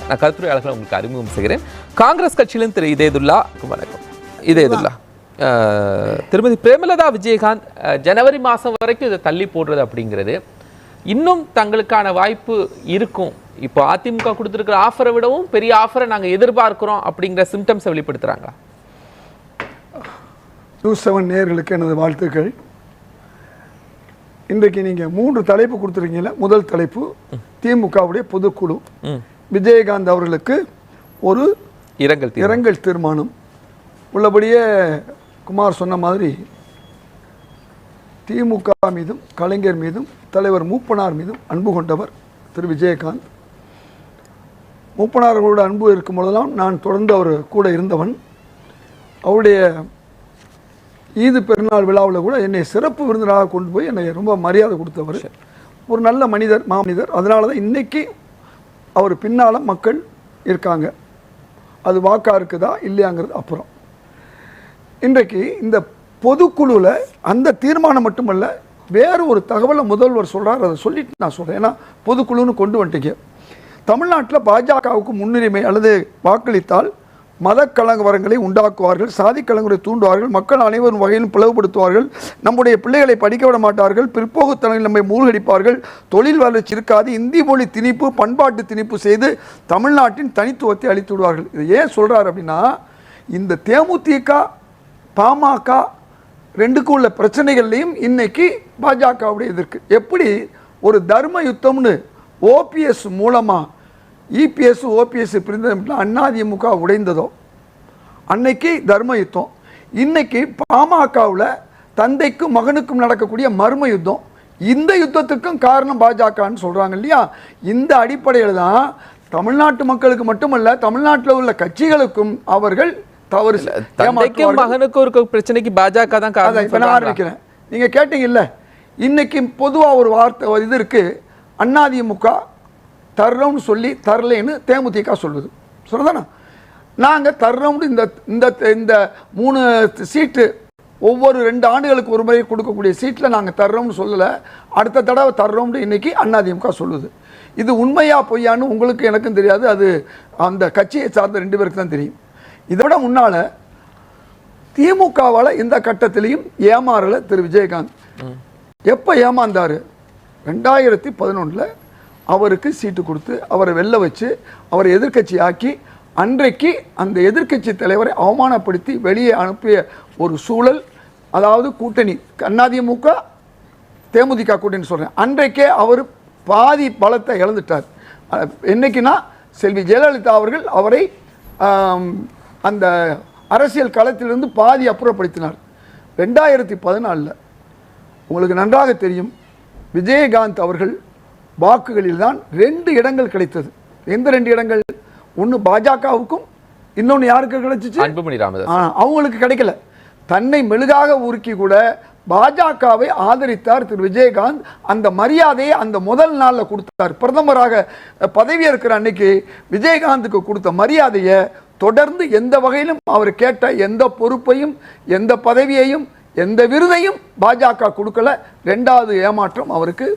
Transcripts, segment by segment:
நான் கருத்துரையாளர்களை உங்களுக்கு அறிமுகம் செய்கிறேன். காங்கிரஸ் கட்சியிலும் திரு இதயதுல்லா, வணக்கம். இதயதுல்லா, திருமதி பிரேமலதா விஜயகாந்த் ஜனவரி மாதம் வரைக்கும் இதை தள்ளி போடுறது அப்படிங்கிறது இன்னும் தங்களுக்கான வாய்ப்பு இருக்கும். இப்போ அதிமுக கொடுத்துருக்கிற ஆஃபரை விடவும் பெரிய ஆஃபரை நாங்கள் எதிர்பார்க்கிறோம் அப்படிங்கிற சிம்டம்ஸை வெளிப்படுத்துகிறாங்க. நியூஸ் 7 நேயர்களுக்கு எனது வாழ்த்துக்கள். இன்றைக்கு நீங்கள் 3 தலைப்பு கொடுத்துருக்கீங்களா. முதல் தலைப்பு திமுகவுடைய பொதுக்குழு, விஜயகாந்த் அவர்களுக்கு ஒரு இரங்கல் தீர்மானம். உள்ளபடியே குமார் சொன்ன மாதிரி திமுக மீதும் கலைஞர் மீதும் தலைவர் மூப்பனார் மீதும் அன்பு கொண்டவர் திரு விஜயகாந்த். மூப்பனார்களோட அன்பு இருக்கும் பொழுதெல்லாம் நான் தொடர்ந்து அவர் கூட இருந்தவன். அவருடைய ஈது பெருநாள் விழாவில் கூட என்னை சிறப்பு விருந்தினராக கொண்டு போய் என்னை ரொம்ப மரியாதை கொடுத்தவர். ஒரு நல்ல மனிதர், மாமனிதர். அதனால தான் இன்றைக்கி அவர் பின்னால் மக்கள் இருக்காங்க. அது வாக்காக இருக்குதா இல்லையாங்கிறது அப்புறம். இன்றைக்கு இந்த பொதுக்குழுவில் அந்த தீர்மானம் மட்டுமல்ல, வேறு ஒரு தகவலை முதல்வர் சொல்கிறார். அதை சொல்லிட்டு நான் சொல்கிறேன். ஏன்னா பொதுக்குழுன்னு கொண்டு வந்துட்டீங்க. தமிழ்நாட்டில் பாஜகவுக்கு முன்னுரிமை அல்லது வாக்களித்தால் மத கலவரங்களை உண்டாக்குவார்கள், சாதி கலவரங்களை தூண்டுவார்கள், மக்கள் அனைவரும் வகையிலும் பிளவுபடுத்துவார்கள், நம்முடைய பிள்ளைகளை படிக்க விட மாட்டார்கள், பிற்போக்குத்தனங்களில் நம்மை மூழ்கடிப்பார்கள், தொழில் வளர்ச்சி இருக்காது, இந்தி மொழி திணிப்பு, பண்பாட்டு திணிப்பு செய்து தமிழ்நாட்டின் தனித்துவத்தை அளித்து விடுவார்கள். இதை ஏன் சொல்கிறார் அப்படின்னா, இந்த தேமுதிக பாமக ரெண்டுக்கும் உள்ள பிரச்சனைகள்லையும் இன்னைக்கு பாஜகவுடைய எதிர்க்கு. எப்படி ஒரு தர்ம யுத்தம்னு ஓபிஎஸ் மூலமாக இபிஎஸ் ஓபிஎஸ் பிரிந்த அதிமுக உடைந்ததோ அன்னைக்கு தர்ம யுத்தம், இன்னைக்கு பாமகவில் தந்தைக்கும் மகனுக்கும் நடக்கக்கூடிய மர்ம யுத்தம். இந்த யுத்தத்துக்கும் காரணம் பாஜகன்னு சொல்கிறாங்க இல்லையா. இந்த அடிப்படையில் தான் தமிழ்நாட்டு மக்களுக்கு மட்டுமல்ல, தமிழ்நாட்டில் உள்ள கட்சிகளுக்கும் அவர்கள் தவறு. மகனுக்கு ஒரு பிரச்சனைக்கு பாஜக தான் காரணம். இப்ப நான் ஆரம்பிக்கிறேன். நீங்க கேட்டீங்கல்ல, இன்னைக்கு பொதுவா ஒரு வார்த்தை இது இருக்கு, அதிமுக தர்றோம்னு சொல்லி தரலைன்னு தேமுதிக சொல்லுது. சொல்றதானா? நாங்க தர்றோம்னு இந்த 3 சீட்டு ஒவ்வொரு 2 ஆண்டுகளுக்கு ஒரு முறை கொடுக்கக்கூடிய சீட்டில் நாங்கள் தர்றோம்னு சொல்லலை. அடுத்த தடவை தர்றோம்னு இன்னைக்கு அதிமுக சொல்லுது. இது உண்மையா பொய்யான்னு உங்களுக்கு எனக்கும் தெரியாது. அது அந்த கட்சியை சார்ந்த 2 பேருக்கு தான் தெரியும். இதோட முன்னால் திமுகவால் எந்த கட்டத்திலையும் ஏமாறலை திரு விஜயகாந்த். எப்போ ஏமாந்தார்? 2011 அவருக்கு சீட்டு கொடுத்து அவரை வெளில வச்சு அவரை எதிர்க்கட்சி ஆக்கி அன்றைக்கு அந்த எதிர்க்கட்சி தலைவரை அவமானப்படுத்தி வெளியே அனுப்பிய ஒரு சூழல். அதாவது கூட்டணி அதிமுக தேமுதிக கூட்டணி சொல்கிறேன். அன்றைக்கே அவர் பாதி பலத்தை இழந்துட்டார். என்னைக்குன்னா செல்வி ஜெயலலிதா அவர்கள் அவரை அந்த அரசியல் களத்திலிருந்து பாதி அப்புறப்படுத்தினார். 2014 உங்களுக்கு நன்றாக தெரியும், விஜயகாந்த் அவர்கள் வாக்குகளில் தான் 2 இடங்கள் கிடைத்தது. எந்த 2 இடங்கள்? ஒன்று பாஜகவுக்கும், இன்னொன்று யாருக்கு கிடைச்சிச்சு? அன்புமணி ராமதாஸ். அவங்களுக்கு கிடைக்கல. தன்னை மெழுகாக உருக்கி கூட பாஜகவை ஆதரித்தார் திரு விஜயகாந்த். அந்த மரியாதையை அந்த முதல் நாளில் கொடுத்தார். பிரதமராக பதவியேற்கிற அன்னைக்கு விஜயகாந்துக்கு கொடுத்த மரியாதையை தொடர்ந்து எந்த வகையிலும் அவர் கேட்ட எந்த பொறுப்பையும், எந்த பதவியையும், எந்த விருதையும் பாஜக கொடுக்கல. 2வது ஏமாற்றம் அவருக்கு.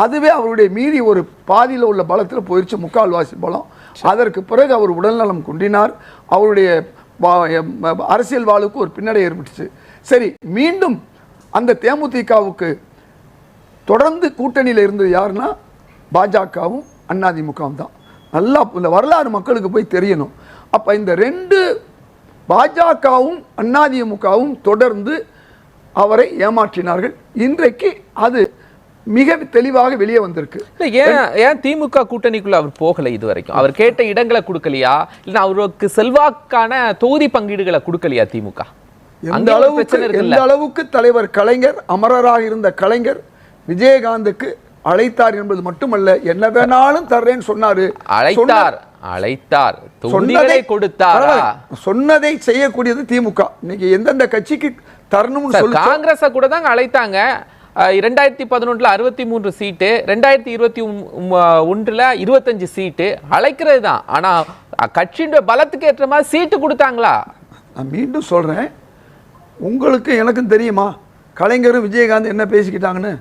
அதுவே அவருடைய மீறி ஒரு பாதியில் உள்ள பலத்தில் போயிடுச்சு, 3/4 பலம். அதற்கு பிறகு அவர் உடல்நலம் குன்றினார். அவருடைய அரசியல் வாழ்வுக்கு ஒரு பின்னடை ஏற்பட்டுச்சு. சரி, மீண்டும் அந்த தேமுதிகவுக்கு தொடர்ந்து கூட்டணியில் இருந்தது யாருன்னா பாஜகவும் அதிமுகவும் தான். நல்லா இந்த வரலாறு மக்களுக்கு போய் தெரியணும். அப்போ இந்த 2 பாஜகவும் அதிமுகவும் தொடர்ந்து அவரை ஏமாற்றினார்கள். இன்றைக்கு அது மிக தெளிவாக வெளியே வந்திருக்கு. ஏன் திமுக கூட்டணிக்குள்ள அவர் போகலை? இது வரைக்கும் அவர் கேட்ட இடங்களை கொடுக்கலையா, இல்ல அவருக்கு செல்வாக்கான தொகுதி பங்கீடுகளை கொடுக்கலையா திமுக? எந்த அளவுக்கு தலைவர் கலைஞர், அமரராக இருந்த கலைஞர் விஜயகாந்துக்கு அழைத்தார் என்பது மட்டுமல்ல, என்ன வேணாலும் தர்றேன்னு சொன்னாரு. அழைத்தார் சொன்னதை கொடுத்தார். சொன்னதை செய்யக்கூடியது திமுக. இன்னைக்கு எந்தெந்த கட்சிக்கு தரணும்னு சொல்லி காங்கிரஸை கூட தான் அழைத்தாங்க. 2011 63 சீட்டு, 2021 25 சீட்டு அழைக்கிறது தான். ஆனா கட்சியோட பலத்துக்கு ஏற்ற மாதிரி சீட்டு கொடுத்தாங்களா? நான் மீண்டும் சொல்றேன், உங்களுக்கு எனக்கும் தெரியுமா கலைஞரும் விஜயகாந்த் என்ன பேசிக்கிட்டாங்கன்னு?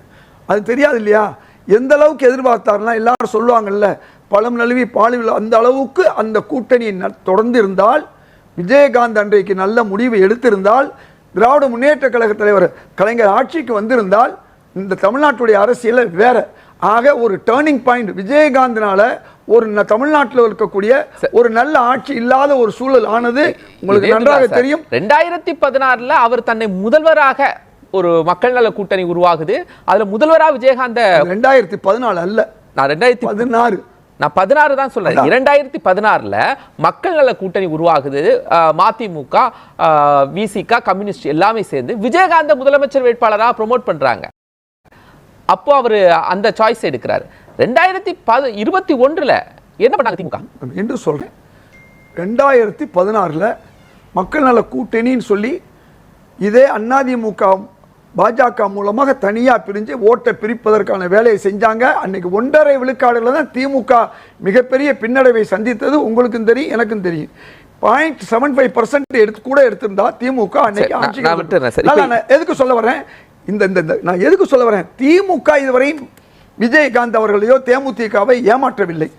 அது தெரியாது இல்லையா? எந்த அளவுக்கு எதிர்பார்த்தாருன்னா எல்லாரும் சொல்லுவாங்கல்ல, பழம் நழுவி பாலில் அந்த அளவுக்கு அந்த கூட்டணி தொடர்ந்து இருந்தால், விஜயகாந்த் அன்றைக்கு நல்ல முடிவு எடுத்திருந்தால், திராவிட முன்னேற்ற கழக தலைவர் கலைஞர் ஆட்சிக்கு வந்திருந்தால், இந்த தமிழ்நாட்டுடைய அரசியல வேற. ஆக ஒரு டேர்னிங் பாயிண்ட் விஜயகாந்தனால ஒரு தமிழ்நாட்டில் இருக்கக்கூடிய ஒரு நல்ல ஆட்சி இல்லாத ஒரு சூழல் ஆனது உங்களுக்கு நன்றாக தெரியும். 2016 அவர் தன்னை முதல்வராக ஒரு மக்கள் நல கூட்டணி உருவாகுது. அதுல முதல்வரா விஜயகாந்த 2014 அல்ல, நான் 2016 நான் 16 தான் சொல்றேன். 2016 மக்கள் நல கூட்டணி உருவாகுது. மதிமுக, விசிக, கம்யூனிஸ்ட் எல்லாமே சேர்ந்து விஜயகாந்த முதலமைச்சர் வேட்பாளராக ப்ரோமோட் பண்றாங்க. அப்போ அவரு அந்த சாய்ஸ் எடுக்கிறாரு. 2021 என்ன பண்ணாங்க திமுக என்று சொல்றேன். 2016 மக்கள் நல கூட்டணின்னு சொல்லி இதே அதிமுக பாஜக மூலமாக தனியா பிரிஞ்சு ஓட்டை பிரிப்பதற்கான வேலையை செஞ்சாங்க. அன்னைக்கு 1.5 விழுக்காடுல தான் திமுக மிகப்பெரிய பின்னடைவை சந்தித்தது. உங்களுக்கும் தெரியும், எனக்கும் தெரியும். 0.75% எடுத்திருந்தா திமுக அன்னைக்கு எதுக்கு சொல்ல வரேன், நான் எதுக்கு சொல்ல வரேன், திமுக இதுவரை விஜயகாந்த் அவர்களையோ தேமுதிகவை ஏமாற்றவில்லை.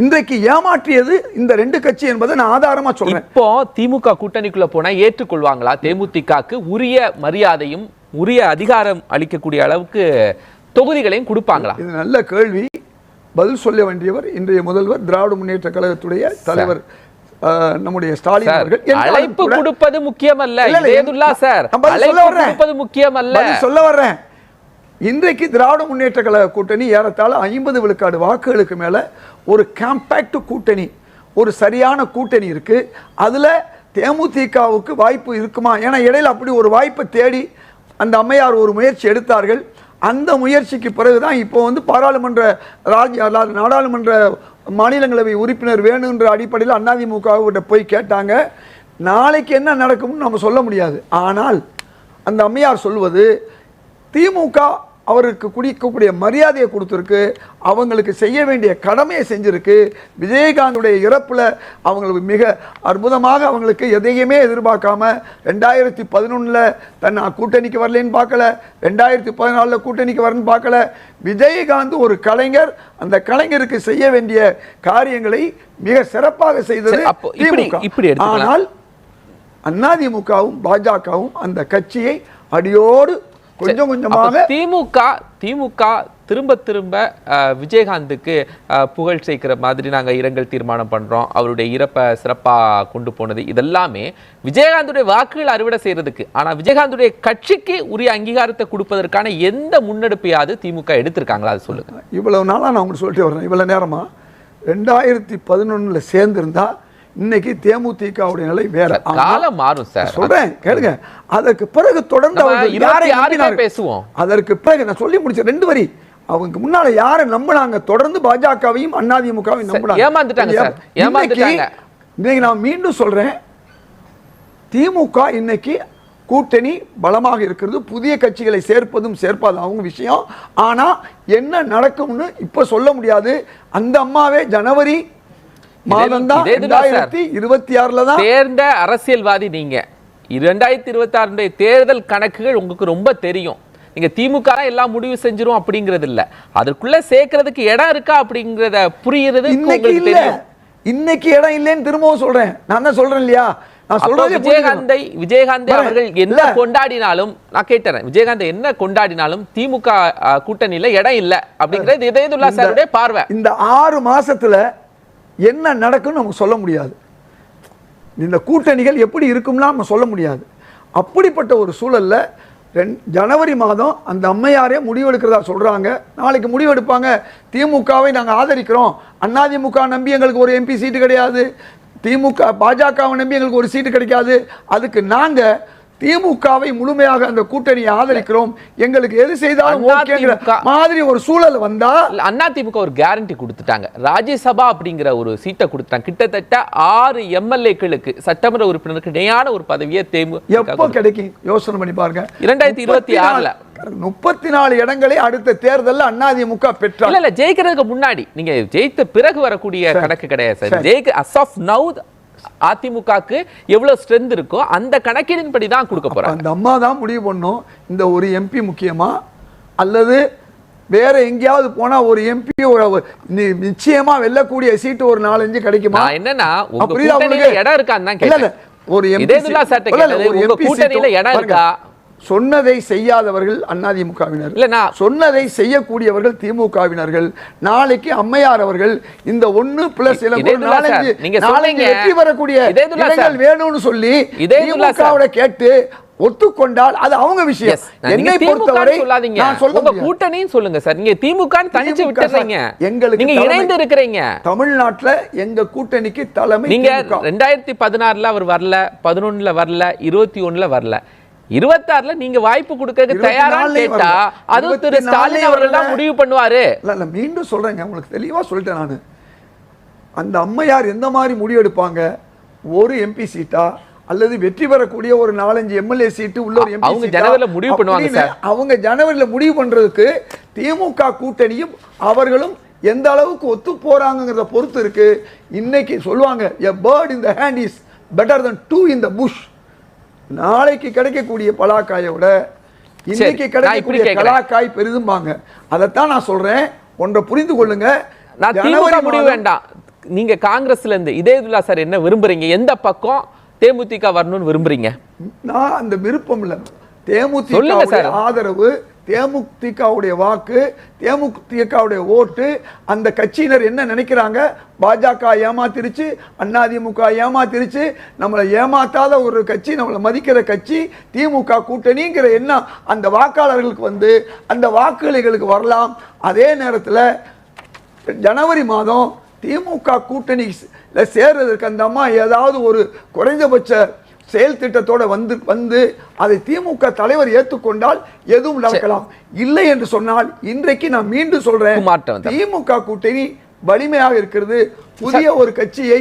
இன்றைக்கு ஏமாற்றியது இந்த 2 கட்சி என்பதை நான் ஆதாரமா சொல்றேன். இப்போ திமுக கூட்டணிக்குள்ள போனா ஏற்றுக்கொள்வாங்களா? தேமுதிகக்கு உரிய மரியாதையும் உரிய அதிகாரம் அளிக்கக்கூடிய அளவுக்கு தொகுதிகளையும் கொடுப்பாங்களா? இது நல்ல கேள்வி. பதில் சொல்ல வேண்டியவர் இன்றைய முதல்வர், திராவிட முன்னேற்ற கழகத்துடைய தலைவர் நம்முடைய ஸ்டாலின் அவர்கள். அழைப்பு கொடுப்பது முக்கியமல்ல, சார் கொடுப்பது முக்கியமல்ல. சொல்ல வர்றேன். இன்றைக்கு திராவிட முன்னேற்ற கழக கூட்டணி ஏறத்தாழ 50 விழுக்காடு வாக்குகளுக்கு மேல ஒரு காம்பேக்ட் கூட்டணி, ஒரு சரியான கூட்டணி இருக்கு. அதுல தேமுதிகவுக்கு வாய்ப்பு இருக்குமா? ஏன்னா இடையில அப்படி ஒரு வாய்ப்பை தேடி அந்த அம்மையார் ஒரு முயற்சி எடுத்தார்கள். அந்த முயற்சிக்கு பிறகுதான் இப்போ பாராளுமன்ற நாடாளுமன்ற மாநிலங்களவை உறுப்பினர் வேணுன்ற அடிப்படையில் அதிமுக போய் கேட்டாங்க. நாளைக்கு என்ன நடக்கும்னு நம்ம சொல்ல முடியாது. ஆனால் அந்த அம்மையார் சொல்வது, திமுக அவருக்கு குடிக்கக்கூடிய மரியாதையை கொடுத்துருக்கு, அவங்களுக்கு செய்ய வேண்டிய கடமையை செஞ்சிருக்கு. விஜயகாந்துடைய இறப்புல அவங்களுக்கு மிக அற்புதமாக அவங்களுக்கு எதையுமே எதிர்பார்க்காம 2011 தன் கூட்டணிக்கு வரலன்னு பார்க்கல, 2014 கூட்டணிக்கு வரன்னு பார்க்கல. விஜயகாந்த் ஒரு கலைஞர், அந்த கலைஞருக்கு செய்ய வேண்டிய காரியங்களை மிக சிறப்பாக செய்தது திமுக. ஆனால் அதிமுகவும் பாஜகவும் அந்த கட்சியை அடியோடு கொஞ்சம் கொஞ்சமாக திமுக திரும்ப விஜயகாந்துக்கு புகழ் சேர்க்கிற மாதிரி நாங்க இரங்கல் தீர்மானம் பண்றோம், அவருடைய இறப்பை சிறப்பா கொண்டு போனது, இதெல்லாமே விஜயகாந்துடைய வாக்குகள் அறுவடை செய்யறதுக்கு. ஆனா விஜயகாந்துடைய கட்சிக்கு உரிய அங்கீகாரத்தை கொடுப்பதற்கான எந்த முன்னெடுப்பையாவது திமுக எடுத்திருக்காங்களா? அது சொல்லுங்க. இவ்வளவு நாளா நான் உங்களுக்கு சொல்லிட்டு வரேன். இவ்வளவு நேரமா 2011 சேர்ந்திருந்தா இன்னைக்கு தேமுதிகவுடைய நிலை வேற. காலம் மாறும் சார், சொல்றேன் கேளுங்க. அதற்கு பிறகு தொடர்ந்து பேசுவோம். அதற்கு பிறகு நான் சொல்லி முடிச்ச 2 வரி. அவங்க முன்னால யாரை நம்பினாங்க? தொடர்ந்து பாஜகவையும் அதிமுகவையும் நம்பினாங்க. ஏமாந்துட்டாங்க சார், ஏமாந்துட்டாங்க. இன்னைக்கு நான் மீண்டும் சொல்றேன், திமுக இன்னைக்கு கூட்டணி பலமாக இருக்கிறது. புதிய கட்சிகளை சேர்ப்பதும் சேர்ப்பாதும் அவங்க விஷயம். ஆனா என்ன நடக்கும்னு இப்ப சொல்ல முடியாது. அந்த அம்மாவே ஜனவரி மாதம் தான் 2026 தான் தேர்ந்த அரசியல்வாதி. நீங்க 2026 தேர்தல் கணக்குகள் உங்களுக்கு ரொம்ப தெரியும். நீங்க திமுக எல்லாம் முடிவு செஞ்சிரும் அப்படிங்கிறது இல்ல, அதற்குள்ள சேர்க்கிறதுக்கு இடம் இருக்கா அப்படிங்கறத புரியுறது உங்களுக்கு தெரியும். இன்னைக்கு இடம் இல்லைன்னு திரும்பவும் சொல்றேன். நான் தான் சொல்றேன் இல்லையா, நான் சொல்றது விஜயகாந்த் அவர்கள் என்ன கொண்டாடினாலும், நான் கேட்டேன், விஜயகாந்த் என்ன கொண்டாடினாலும் திமுக கூட்டணியில இடம் இல்ல அப்படிங்கிறது இதயதுல்லா சாருடைய பார்வை. இந்த 6 மாசத்துல என்ன நடக்கும்னு நமக்கு சொல்ல முடியாது. இந்த கூட்டணிகள் எப்படி இருக்கும்னா நம்ம சொல்ல முடியாது. அப்படிப்பட்ட ஒரு சூழல்ல ஜனவரி மாதம் அந்த அம்மையாரே முடிவெடுக்கிறதா சொல்றாங்க. நாளைக்கு முடிவெடுப்பாங்க, திமுகவை நாங்கள் ஆதரிக்கிறோம், அதிமுக நம்பி எங்களுக்கு ஒரு எம்பி சீட்டு கிடையாது, திமுக பாஜகவை நம்பி எங்களுக்கு ஒரு சீட்டு கிடைக்காது, அதுக்கு நாங்க திமுகவை முழுமையாக அந்த கூட்டணியை ஆதரிக்கிறோம், எங்களுக்கு எது செய்தாலும் ஓகேங்கிற மாதிரி ஒரு சூழல் வந்தா அதிமுக ஒரு கேரண்டி கொடுத்துட்டாங்க. ராஜ்யசபா அப்படிங்கிற ஒரு சீட்டை கொடுத்தாங்க. கிட்டத்தட்ட 6 எம்எல்ஏக்களுக்கு, சட்டமன்ற உறுப்பினருக்கு இணையான ஒரு பதவியை எப்போ கிடைக்கும் யோசனை பண்ணி பாருங்க. 2026 34 இடங்களை அடுத்த தேர்தலில் அதிமுக பெற்றார். இல்ல ஜெயிக்கிறதுக்கு முன்னாடி, நீங்க ஜெயித்த பிறகு வரக்கூடிய கணக்கு கிடையாது சார். ஜெயிக்க as of now அதிமுகக்கு எவ்வளவு ஸ்ட்ரென்த் இருக்கோ அந்த கணக்கின்படி தான் கொடுக்க போறாங்க. அந்த அம்மா தான் முடிவு பண்ணும் இந்த ஒரு எம்பி முக்கியமா அல்லது வேற எங்கேயாவது போனா ஒரு எம்பி நிச்சயமா வெல்லக்கூடிய சீட்டு ஒரு 4-5 கிடைக்குமா? என்னன்னா உங்க கூட்டணியில இடம் இருக்கான்னு தான் கேட்டேன். ஒரு எம்பி கூட்டணியில இடம் இருக்கா? சொன்னதை செய்யாதவர்கள் அதிமுகவினர், சொன்னதை செய்யக்கூடியவர்கள் திமுகவினர்கள். நாளைக்கு அம்மையார் அவர்கள் இந்த 1+4 வெற்றி பெறக்கூடிய இடங்கள் வேணும்னு சொல்லி திமுகவோட கேட்டு ஒத்துக்கொண்டால் அது அவங்க விஷயம். என்னை பொறுத்தவரை நான் சொல்ல கூட்டணின்னு சொல்லுங்க சார். நீங்க திமுக தனிச்சு விட்டுறீங்க, நீங்க இணைந்து இருக்கிறீங்க. தமிழ்நாட்டுல எங்க கூட்டணிக்கு தலைமை நீங்க 2016ல அவர் வரல, 11ல வரல, 21ல வரல, 26ல நீங்க வாய்ப்பு கொடுக்க தயாரான்னு கேட்டா அது திரு ஸ்டாலின் அவர்கள் தான் முடிவு பண்ணுவாரு. இல்ல மீண்டும் சொல்றேங்க, உங்களுக்கு தெளிவா சொல்லிட்டேன் நானு. அந்த அம்மையார் எந்த மாதிரி முடிவு எடுப்பாங்க? ஒரு எம்பி சீட்டா அல்லது வெற்றி பெறக்கூடிய ஒரு 4-5 எம்எல்ஏ சீட்டு உள்ள ஒரு எம்பி அவங்க ஜனவரியில முடிவு பண்ணுவாங்க சார். அவங்க ஜனவரியில முடிவு பண்றதுக்கு திமுக கூட்டணியும் அவர்களும் எந்த அளவுக்கு ஒத்து போறாங்கங்கறத பொறுத்து இருக்கு. இன்னைக்கு சொல்லுவாங்க a bird in the hand is better than 2 in the bush. நாளைக்கு கிடைக்கக்கூடிய பலாக்காயை விட இன்னைக்கு கிடைக்கக்கூடிய பலாக்காய் பெரிதும்பாங்க. அதைத்தான் நான் சொல்றேன். ஒன்றை புரிந்து கொள்ளுங்க. நான் திமுக முடிவு வேண்டாம். நீங்க காங்கிரஸ்ல இருந்து இதேதுல்லா சார் என்ன விரும்புறீங்க? எந்த பக்கம் தேமுதிக வரணும்னு விரும்புறீங்க? நான் அந்த விருப்பம் இல்ல. தேமுதிக ஆதரவு, தேமுதிகவுடைய வாக்கு, தேமுதிகவுடைய ஓட்டு, அந்த கட்சியினர் என்ன நினைக்கிறாங்க? பாஜக ஏமாத்திருச்சு, அதிமுக ஏமாத்திருச்சு, நம்மளை ஏமாத்தாத ஒரு கட்சி, நம்மளை மதிக்கிற கட்சி திமுக கூட்டணிங்கிற எண்ணம் அந்த வாக்காளர்களுக்கு வந்து அந்த வாக்குகளுக்கு வரலாம். அதே நேரத்தில் ஜனவரி மாதம் திமுக கூட்டணி சேர்றதுக்கு அந்த அம்மா ஏதாவது ஒரு குறைந்தபட்ச செயல் திட்டத்தோட வந்து அதை திமுக தலைவர் ஏற்றுக்கொண்டால் எதுவும் நடக்கலாம். இல்லை என்று சொன்னால் இன்றைக்கு நான் மீண்டும் சொல்றேன், திமுக கூட்டணி வலிமையாக இருக்கிறது. புதிய ஒரு கட்சியை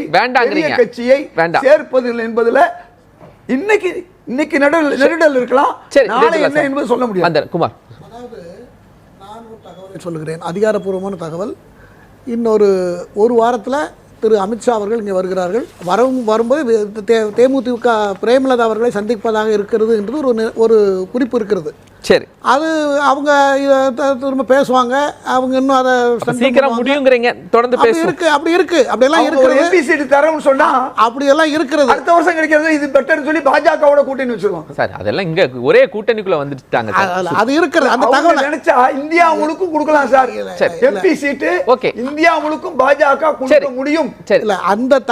கட்சியை சேர்ப்பதில்லை என்பதுல இன்னைக்கு நெருடல் இருக்கலாம், நாளை என்ன என்பது சொல்ல முடியாது. குமார், அதாவது நான் ஒரு தகவலை சொல்லுகிறேன், அதிகாரப்பூர்வமான தகவல். இன்னொரு ஒரு வாரத்தில் திரு அமித்ஷா அவர்கள் இங்கே வருகிறார்கள். வரும்போது தேமுதிக பிரேமலதா அவர்களை சந்திப்பதாக இருக்கிறது என்று ஒரு குறிப்பு இருக்கிறது. சரி, அது அவங்க திரும்ப பேசுவாங்க. அவங்க இன்னும் அதை சீக்கிரம் முடியுங்கிறீங்க. தொடர்ந்து இருக்கு, அப்படி இருக்கு, அப்படியெல்லாம் இருக்கிறது. எம்பி சீட் தரணும்னு சொன்னா அப்படி எல்லாம் இருக்கிறது. அடுத்த வருஷம் கிடைக்கிறது இது பெட்டர்னு சொல்லி பாஜகவோட கூட்டணி வச்சிருவாங்க சார். அதெல்லாம் இங்க ஒரே கூட்டணிக்குள்ள வந்துட்டாங்க. அது இருக்கிறது. அந்த தகவல் நினைச்சா இந்தியா முழுக்கும் கொடுக்கலாம் sir. MP seat okay, India முழுக்கும் பாஜக கொடுக்க முடியும். இல்ல, அந்த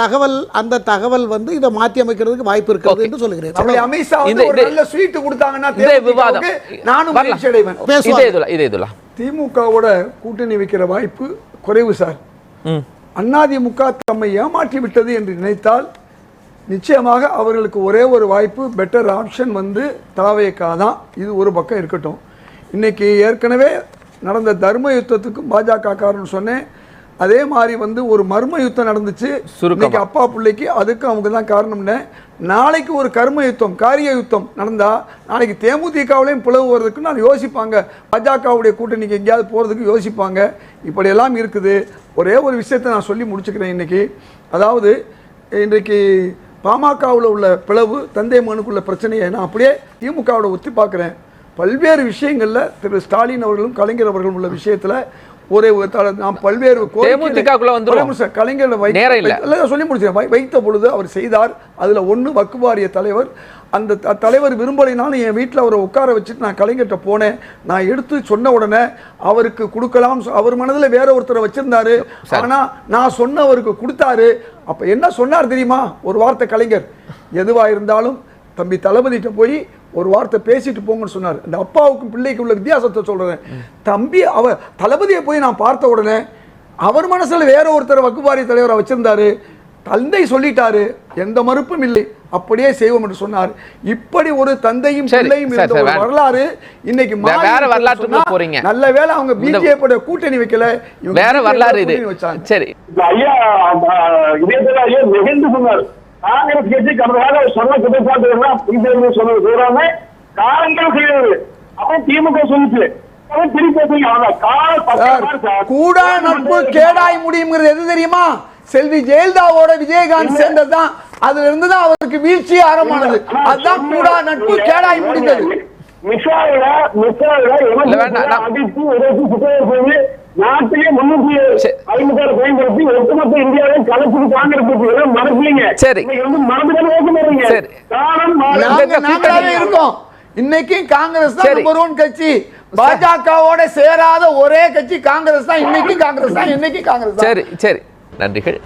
தகவல் வந்து இதை மாற்றி அமைக்கிறதுக்கு வாய்ப்பு இருக்கிறது என்று சொல்லுகிறேன். அப்படி அமித்ஷா வந்து ஒரு நல்ல ஸ்வீட் கொடுத்தாங்கன்னா விவாதம் திமுகவோட கூட்டணி வைக்கிற வாய்ப்பு குறைவு சார். அதிமுக தம்மை ஏமாற்றி விட்டது என்று நினைத்தால் நிச்சயமாக அவர்களுக்கு ஒரே ஒரு வாய்ப்பு, பெட்டர் ஆப்ஷன் வந்து தாவேகா தான். இது ஒரு பக்கம் இருக்கட்டும். இன்னைக்கு ஏற்கனவே நடந்த தர்ம யுத்தத்துக்கும் பாஜக காரணம் சொன்னேன். அதே மாதிரி வந்து ஒரு மர்ம யுத்தம் நடந்துச்சு இன்னைக்கு அப்பா பிள்ளைக்கு, அதுக்கு அவங்க தான் காரணம்னு. நாளைக்கு ஒரு கர்ம யுத்தம், காரிய யுத்தம் நடந்தா நாளைக்கு தேமுதிகவிலையும் பிளவு வர்றதுக்கு நான் யோசிப்பாங்க, பாஜகவுடைய கூட்டணிக்கு எங்கேயாவது போகிறதுக்கு யோசிப்பாங்க. இப்படியெல்லாம் இருக்குது. ஒரே ஒரு விஷயத்தை நான் சொல்லி முடிச்சுக்கிறேன் இன்னைக்கு. அதாவது இன்றைக்கு பாமகவில் உள்ள பிளவு, தந்தை மகனுக்குள்ள பிரச்சனையை நான் அப்படியே திமுகவோட ஒத்தி பார்க்குறேன். பல்வேறு விஷயங்களில் திரு ஸ்டாலின் அவர்களும் கலைஞர் அவர்களும் உள்ள விஷயத்தில் நாம் பல்வேறு கலைஞர் சொல்லி முடிச்சேன். வைத்த பொழுது அவர் செய்தார். அதுல ஒண்ணு வக்குவாரிய தலைவர், அந்த தலைவர் விரும்பலைனாலும் என் வீட்டில் அவரை உட்கார வச்சுட்டு நான் கலைஞர்கிட்ட போனேன். நான் எடுத்து சொன்ன உடனே அவருக்கு கொடுக்கலாம், அவர் மனதில் வேற ஒருத்தரை வச்சிருந்தாரு, ஆனா நான் சொன்னவருக்கு கொடுத்தாரு. அப்ப என்ன சொன்னார் தெரியுமா? ஒரு வார்த்தை கலைஞர், எதுவா இருந்தாலும் தம்பி தளபதிட்ட போய் ஒரு வார்த்தை பேசிட்டு போங்கன்னு சொன்னார். அந்த அப்பாவுக்கும் பிள்ளைக்கு உள்ள வித்தியாசத்தை சொல்றேன். தம்பி அவர் தளபதியை போய் நான் பார்த்த உடனே அவர் மனசுல வேற ஒருத்தர் வக்குவாரி தலைவரை வச்சிருந்தாரு. தந்தை சொல்லிட்டாரு, எந்த மறுப்பும் இல்லை, அப்படியே செய்வோம் என்று சொன்னார். இப்படி ஒரு தந்தையும் பிள்ளையும் இருந்த ஒரு வரலாறு இன்னைக்கு வேற வரலாற்றுக்கு போறீங்க. நல்ல வேளை அவங்க பிஜேபி கூட்டணி வைக்கல, வேற வரலாறு இது. சரி, ஐயா ஐயா நெகிழ்ந்து சொன்னார். காங்கிரஸ் கட்சி கடந்த சொன்ன குற்றச்சாட்டுகள்லாம் பிஜேபி சொன்னது கூறாம காங்கிரஸ் செய்யறது, அப்புறம் திமுக சொல்லிச்சு. கூடா நட்பு கேடாய் முடியுங்கிறது எது தெரியுமா? செல்வி ஜெயலலிதாவோட விஜயகாந்த் சேர்ந்ததுதான். அதுல இருந்துதான் அவருக்கு வீழ்ச்சி ஆரம்பமானது. அதுதான் கூடா நட்பு கேடாய் முடிந்தது. மிசாவில அடித்து உதவி சுத்தம் நாட்டிலே 356 பயன்படுத்தி ஒட்டுமொத்த இந்தியாவை கலப்புக்கு காங்கிரஸ் மறக்கலீங்க. சரி மறந்துதான் சரி நாங்களாவே இருக்கோம். இன்னைக்கும் காங்கிரஸ் தான் நம்பர் 1 கட்சி. பாஜகவோட சேராத ஒரே கட்சி காங்கிரஸ் தான். இன்னைக்கும் காங்கிரஸ் தான், என்னைக்கும் காங்கிரஸ் தான். சரி சரி நன்றிகள்.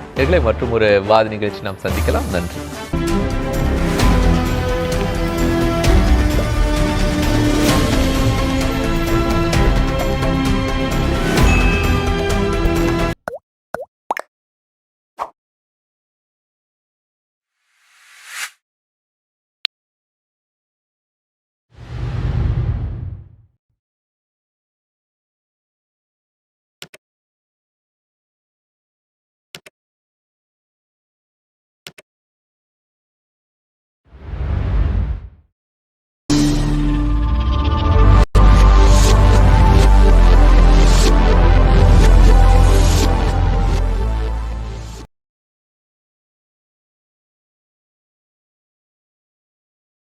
மற்றும் ஒரு வாத நிகழ்ச்சி நாம் சந்திக்கலாம். நன்றி.